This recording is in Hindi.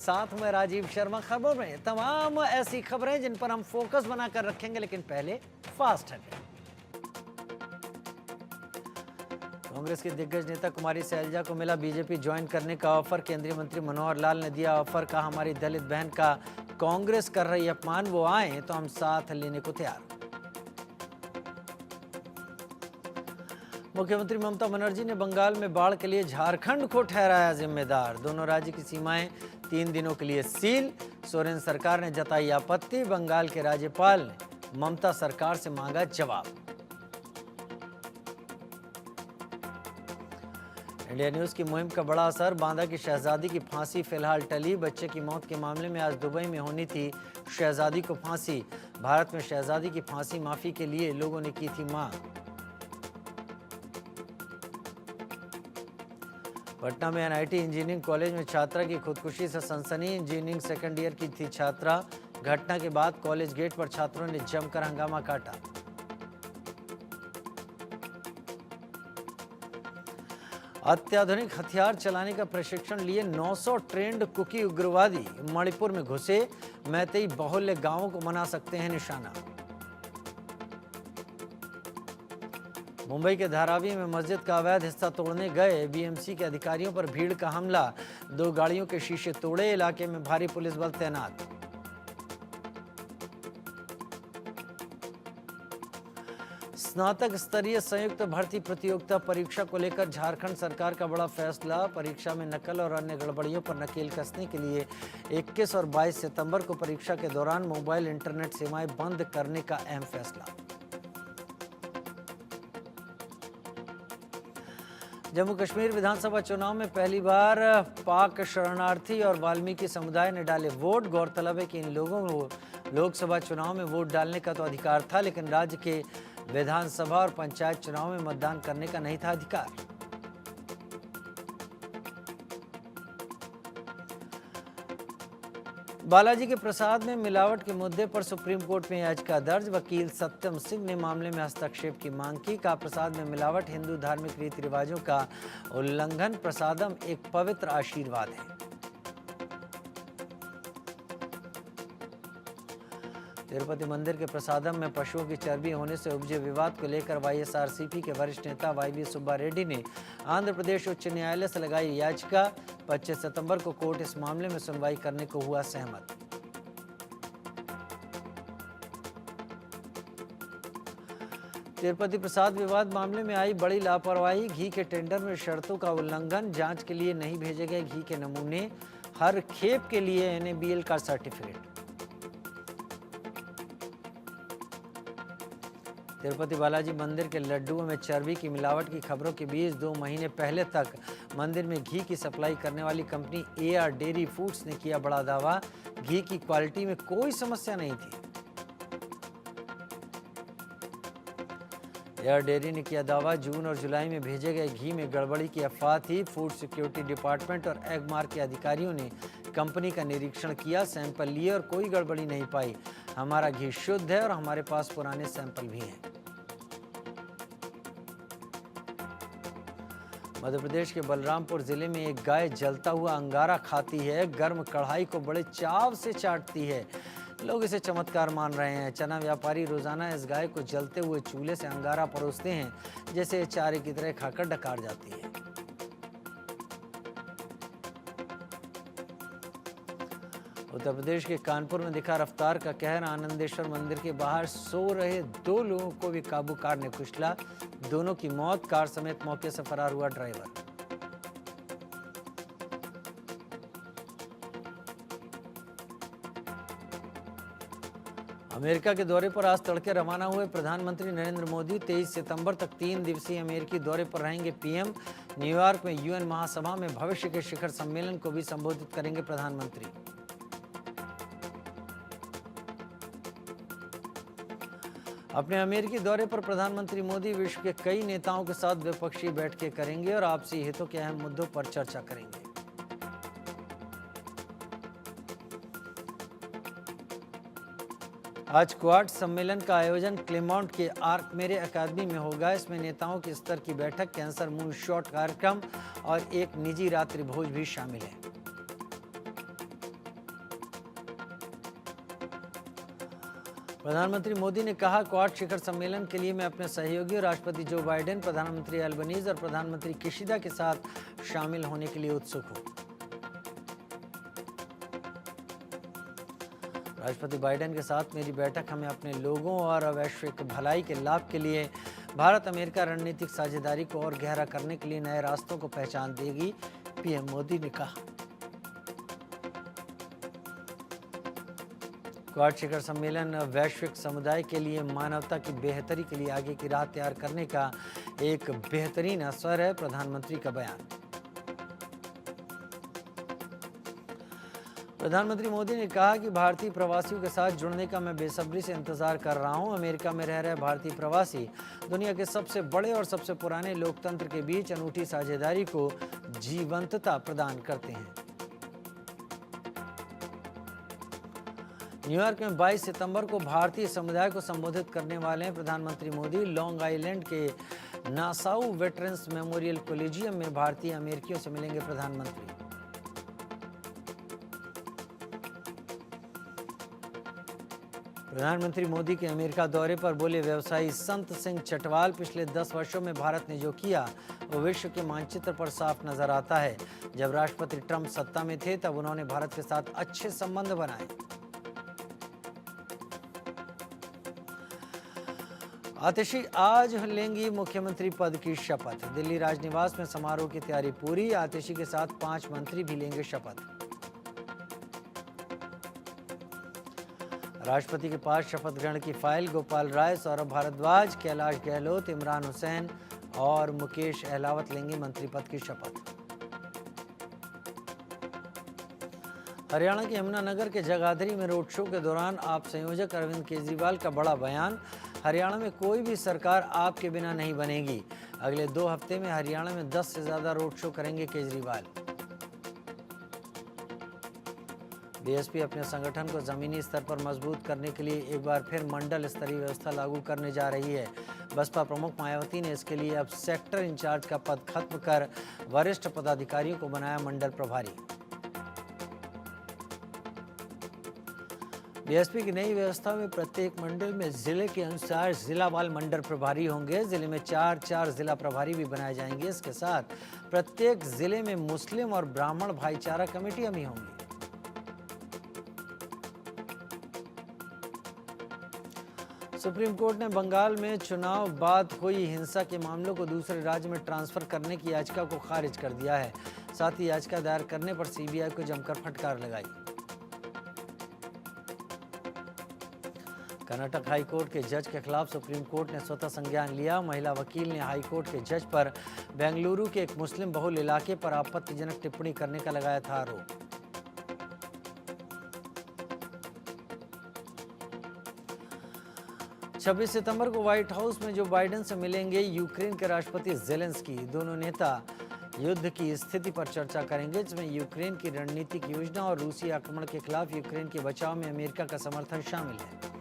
साथ में राजीव शर्मा। खबरों में तमाम ऐसी खबरें जिन पर हम फोकस बनाकर रखेंगे, लेकिन पहले फास्ट है। कांग्रेस के दिग्गज नेता कुमारी सैलजा को मिला बीजेपी ज्वाइन करने का ऑफर। केंद्रीय मंत्री मनोहर लाल ने दिया ऑफर। कहा, हमारी दलित बहन का कांग्रेस कर रही अपमान, वो आए तो हम साथ लेने को तैयार। मुख्यमंत्री ममता बनर्जी ने बंगाल में बाढ़ के लिए झारखंड को ठहराया जिम्मेदार। दोनों राज्य की सीमाएं 3 दिनों के लिए सील। सोरेन सरकार ने जताई आपत्ति। बंगाल के राज्यपाल ने ममता सरकार से मांगा जवाब। इंडिया न्यूज की मुहिम का बड़ा असर। बांदा की शहजादी की फांसी फिलहाल टली। बच्चे की मौत के मामले में आज दुबई में होनी थी शहजादी को फांसी। भारत में शहजादी की फांसी माफी के लिए लोगों ने की थी मांग। पटना में एनआईटी इंजीनियरिंग कॉलेज में छात्रा की खुदकुशी से सनसनी। इंजीनियरिंग सेकंड ईयर की थी छात्रा। घटना के बाद कॉलेज गेट पर छात्रों ने जमकर हंगामा काटा। अत्याधुनिक हथियार चलाने का प्रशिक्षण लिए 900 ट्रेंड कुकी उग्रवादी मणिपुर में घुसे। मैतेई बाहुल्य गांवों को बना सकते हैं निशाना। मुंबई के धारावी में मस्जिद का अवैध हिस्सा तोड़ने गए बीएमसी के अधिकारियों पर भीड़ का हमला। 2 गाड़ियों के शीशे तोड़े। इलाके में भारी पुलिस बल तैनात। स्नातक स्तरीय संयुक्त भर्ती प्रतियोगिता परीक्षा को लेकर झारखंड सरकार का बड़ा फैसला। परीक्षा में नकल और अन्य गड़बड़ियों पर नकेल कसने के लिए 21 और 22 सितंबर को परीक्षा के दौरान मोबाइल इंटरनेट सेवाएं बंद करने का अहम फैसला। जम्मू कश्मीर विधानसभा चुनाव में पहली बार पाक शरणार्थी और वाल्मीकि समुदाय ने डाले वोट। गौरतलब है कि इन लोगों को लोकसभा चुनाव में वोट डालने का तो अधिकार था, लेकिन राज्य के विधानसभा और पंचायत चुनाव में मतदान करने का नहीं था अधिकार। बालाजी के प्रसाद में मिलावट के मुद्दे पर सुप्रीम कोर्ट में याचिका दर्ज। वकील सत्यम सिंह ने मामले में हस्तक्षेप की मांग की। कहा, प्रसाद में मिलावट हिंदू धार्मिक रीति रिवाजों का उल्लंघन। प्रसादम एक पवित्र आशीर्वाद है। तिरुपति मंदिर के प्रसादम में पशुओं की चर्बी होने से उपजे विवाद को लेकर वाईएसआरसीपी के वरिष्ठ नेता वाईवी सुब्बा रेड्डी ने आंध्र प्रदेश उच्च न्यायालय से लगाई याचिका। 25 सितंबर को कोर्ट इस मामले में सुनवाई करने को हुआ सहमत। तिरुपति प्रसाद विवाद मामले में आई बड़ी लापरवाही। घी के टेंडर में शर्तों का उल्लंघन। जांच के लिए नहीं भेजे गए घी के नमूने। हर खेप के लिए NABL का सर्टिफिकेट। तिरुपति बालाजी मंदिर के लड्डुओं में चर्बी की मिलावट की खबरों के बीच 2 महीने पहले तक मंदिर में घी की सप्लाई करने वाली कंपनी AR डेयरी फूड्स ने किया बड़ा दावा। घी की क्वालिटी में कोई समस्या नहीं थी। AR डेयरी ने किया दावा, जून और जुलाई में भेजे गए घी में गड़बड़ी की अफवाह थी। फूड सिक्योरिटी डिपार्टमेंट और एगमार्क के अधिकारियों ने कंपनी का निरीक्षण किया, सैंपल लिए और कोई गड़बड़ी नहीं पाई। हमारा घी शुद्ध है और हमारे पास पुराने सैंपल भी हैं। मध्य प्रदेश के बलरामपुर जिले में एक गाय जलता हुआ अंगारा खाती है। गर्म कढ़ाई को बड़े चाव से चाटती है। लोग इसे चमत्कार मान रहे हैं। चना व्यापारी रोजाना इस गाय को जलते हुए चूल्हे से अंगारा परोसते हैं, जैसे चारे की तरह खाकर डकार जाती है। उत्तर प्रदेश के कानपुर में दिखा रफ्तार का कहर। आनंदेश्वर मंदिर के बाहर सो रहे 2 लोगों को भी काबू कार ने कुचला। दोनों की मौत। कार समेत मौके से फरार हुआ ड्राइवर। अमेरिका के दौरे पर आज तड़के रवाना हुए प्रधानमंत्री नरेंद्र मोदी। 23 सितंबर तक 3 दिवसीय अमेरिकी दौरे पर रहेंगे पीएम। न्यूयॉर्क में UN महासभा में भविष्य के शिखर सम्मेलन को भी संबोधित करेंगे प्रधानमंत्री। अपने अमेरिकी दौरे पर प्रधानमंत्री मोदी विश्व के कई नेताओं के साथ द्विपक्षीय बैठकें करेंगे और आपसी हितों के अहम मुद्दों पर चर्चा करेंगे। आज क्वाड सम्मेलन का आयोजन क्लेमॉन्ट के आर्क मेरे अकादमी में होगा। इसमें नेताओं के स्तर की बैठक, कैंसर मून शॉट कार्यक्रम और एक निजी रात्रि भोज भी शामिल है। प्रधानमंत्री मोदी ने कहा, क्वाड शिखर सम्मेलन के लिए मैं अपने सहयोगियों राष्ट्रपति जो बाइडेन, प्रधानमंत्री अल्बनीज और प्रधानमंत्री किशिदा के साथ शामिल होने के लिए उत्सुक हूं। राष्ट्रपति बाइडेन के साथ मेरी बैठक हमें अपने लोगों और वैश्विक भलाई के लाभ के लिए भारत अमेरिका रणनीतिक साझेदारी को और गहरा करने के लिए नए रास्तों को पहचान देगी, पीएम मोदी ने कहा। क्वाड शिखर सम्मेलन वैश्विक समुदाय के लिए मानवता की बेहतरी के लिए आगे की राह तैयार करने का एक बेहतरीन अवसर है, प्रधानमंत्री का बयान। प्रधानमंत्री मोदी ने कहा कि भारतीय प्रवासियों के साथ जुड़ने का मैं बेसब्री से इंतजार कर रहा हूं। अमेरिका में रह रहे भारतीय प्रवासी दुनिया के सबसे बड़े और सबसे पुराने लोकतंत्र के बीच अनूठी साझेदारी को जीवंतता प्रदान करते हैं। न्यूयॉर्क में 22 सितंबर को भारतीय समुदाय को संबोधित करने वाले हैं प्रधानमंत्री मोदी। लॉन्ग आइलैंड के नासाउ वेटरन्स मेमोरियल कॉलेजियम में भारतीय अमेरिकियों से मिलेंगे प्रधानमंत्री। प्रधानमंत्री मोदी के अमेरिका दौरे पर बोले व्यवसायी संत सिंह चटवाल, पिछले 10 वर्षों में भारत ने जो किया वो विश्व के मानचित्र पर साफ नजर आता है। जब राष्ट्रपति ट्रंप सत्ता में थे तब उन्होंने भारत के साथ अच्छे संबंध बनाए। आतिशी आज लेंगी मुख्यमंत्री पद की शपथ। दिल्ली राजनिवास में समारोह की तैयारी पूरी। आतिशी के साथ 5 मंत्री भी लेंगे शपथ। राष्ट्रपति के पास शपथ ग्रहण की फाइल गोपाल राय, सौरभ भारद्वाज, कैलाश गहलोत, इमरान हुसैन और मुकेश अहलावत लेंगे मंत्री पद की शपथ। हरियाणा के यमुनानगर के जगाधरी में रोड शो के दौरान आप संयोजक अरविंद केजरीवाल का बड़ा बयान। हरियाणा में कोई भी सरकार आपके बिना नहीं बनेगी। अगले 2 हफ्ते में हरियाणा में 10 से ज्यादा रोड शो करेंगे केजरीवाल। बीएसपी अपने संगठन को जमीनी स्तर पर मजबूत करने के लिए एक बार फिर मंडल स्तरीय व्यवस्था लागू करने जा रही है। बसपा प्रमुख मायावती ने इसके लिए अब सेक्टर इंचार्ज का पद खत्म कर वरिष्ठ पदाधिकारियों को बनाया मंडल प्रभारी। बीएसपी की नई व्यवस्था में प्रत्येक मंडल में जिले के अनुसार जिलावार मंडल प्रभारी होंगे। जिले में 4 जिला प्रभारी भी बनाए जाएंगे। इसके साथ प्रत्येक जिले में मुस्लिम और ब्राह्मण भाईचारा कमेटियां भी होंगी। सुप्रीम कोर्ट ने बंगाल में चुनाव बाद हुई हिंसा के मामलों को दूसरे राज्य में ट्रांसफर करने की याचिका को खारिज कर दिया है। साथ ही याचिका दायर करने पर सीबीआई को जमकर फटकार लगाई। कर्नाटक हाई कोर्ट के जज के खिलाफ सुप्रीम कोर्ट ने स्वतः संज्ञान लिया। महिला वकील ने हाई कोर्ट के जज पर बेंगलुरु के एक मुस्लिम बहुल इलाके पर आपत्तिजनक टिप्पणी करने का लगाया था आरोप। छब्बीस सितंबर को व्हाइट हाउस में जो बाइडेन से मिलेंगे यूक्रेन के राष्ट्रपति जेलेंस्की। दोनों नेता युद्ध की स्थिति पर चर्चा करेंगे, जिसमें यूक्रेन की रणनीतिक योजना और रूसी आक्रमण के खिलाफ यूक्रेन के बचाव में अमेरिका का समर्थन शामिल है।